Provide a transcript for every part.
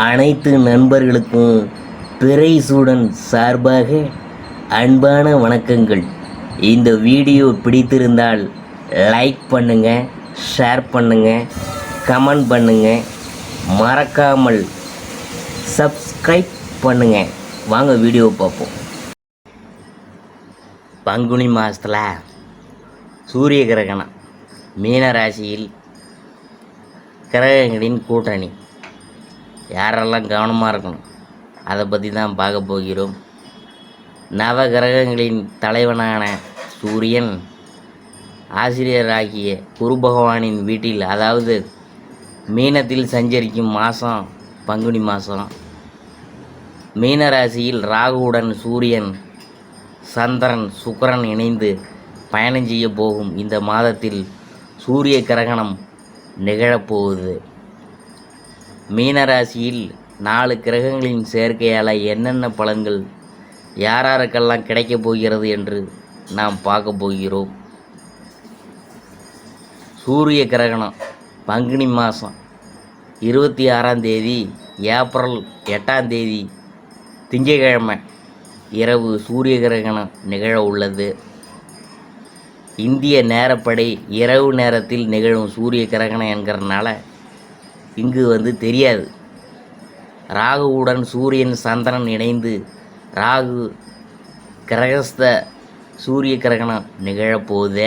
அனைத்து நண்பர்களுக்கும் பிறைசூடன் சார்பாக அன்பான வணக்கங்கள். இந்த வீடியோ பிடித்திருந்தால் லைக் பண்ணுங்கள், ஷேர் பண்ணுங்கள், கமெண்ட் பண்ணுங்கள், மறக்காமல் சப்ஸ்கிரைப் பண்ணுங்கள். வாங்க வீடியோ பார்ப்போம். பங்குனி மாதத்தில் சூரிய கிரகணம், மீன ராசியில் கிரகங்களின் கூட்டணி, யாரெல்லாம் கவனமாக இருக்கணும் அதை பற்றி தான் பார்க்க போகிறோம். நவ கிரகங்களின் தலைவனான சூரியன் ஆசிரியராகிய குரு பகவானின் வீட்டில், அதாவது மீனத்தில் சஞ்சரிக்கும் மாதம் பங்குனி மாதம். மீன ராசியில் ராகுவுடன் சூரியன், சந்திரன், சுக்கிரன் இணைந்து பயணம் செய்ய போகும் இந்த மாதத்தில் சூரிய கிரகணம் நிகழப்போகுது. மீனராசியில் 4 கிரகங்களின் சேர்க்கையால் என்னென்ன பலன்கள் யாராருக்கெல்லாம் கிடைக்கப் போகிறது என்று நாம் பார்க்க போகிறோம். சூரிய கிரகணம் பங்குனி மாதம் 26ஆம் தேதி, ஏப்ரல் 8ஆம் தேதி திங்கட்கிழமை இரவு சூரிய கிரகணம் நிகழ உள்ளது. இந்திய நேரப்படி இரவு நேரத்தில் நிகழும் சூரிய கிரகணம் என்கிறனால இங்கு தெரியாது. ராகுவுடன் சூரியன், சந்திரன் இணைந்து ராகு கிரகஸ்த சூரிய கிரகணம் நிகழப்போகுது.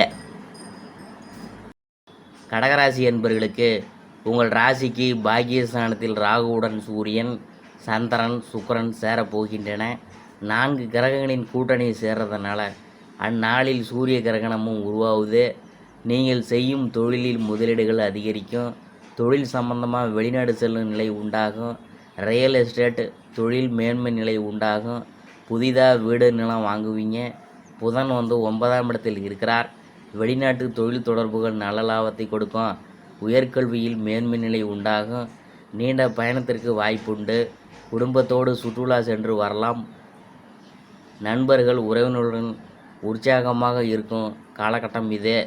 கடகராசி என்பவர்களுக்கு உங்கள் ராசிக்கு பாக்கியஸ்தானத்தில் ராகுவுடன் சூரியன், சந்திரன், சுக்கிரன் சேரப்போகின்றன. 4 கிரகங்களின் கூட்டணி சேர்றதுனால அந்நாளில் சூரிய கிரகணமும் உருவாகுது. நீங்கள் செய்யும் தொழிலில் முதலீடுகள் அதிகரிக்கும். தொழில் சம்பந்தமாக வெளிநாடு செல்லும் நிலை உண்டாகும். ரியல் எஸ்டேட் தொழில் மேன்மை நிலை உண்டாகும். புதிதாக வீடு நிலம் வாங்குவீங்க. புதன் 9ஆம் இடத்தில் இருக்கிறார். வெளிநாட்டு தொழில் தொடர்புகள் நல்ல லாபத்தை கொடுக்கும். உயர்கல்வியில் மேன்மை நிலை உண்டாகும். நீண்ட பயணத்திற்கு வாய்ப்புண்டு. குடும்பத்தோடு சுற்றுலா சென்று வரலாம். நண்பர்கள், உறவினருடன் உற்சாகமாக இருக்கும் காலகட்டம் இது.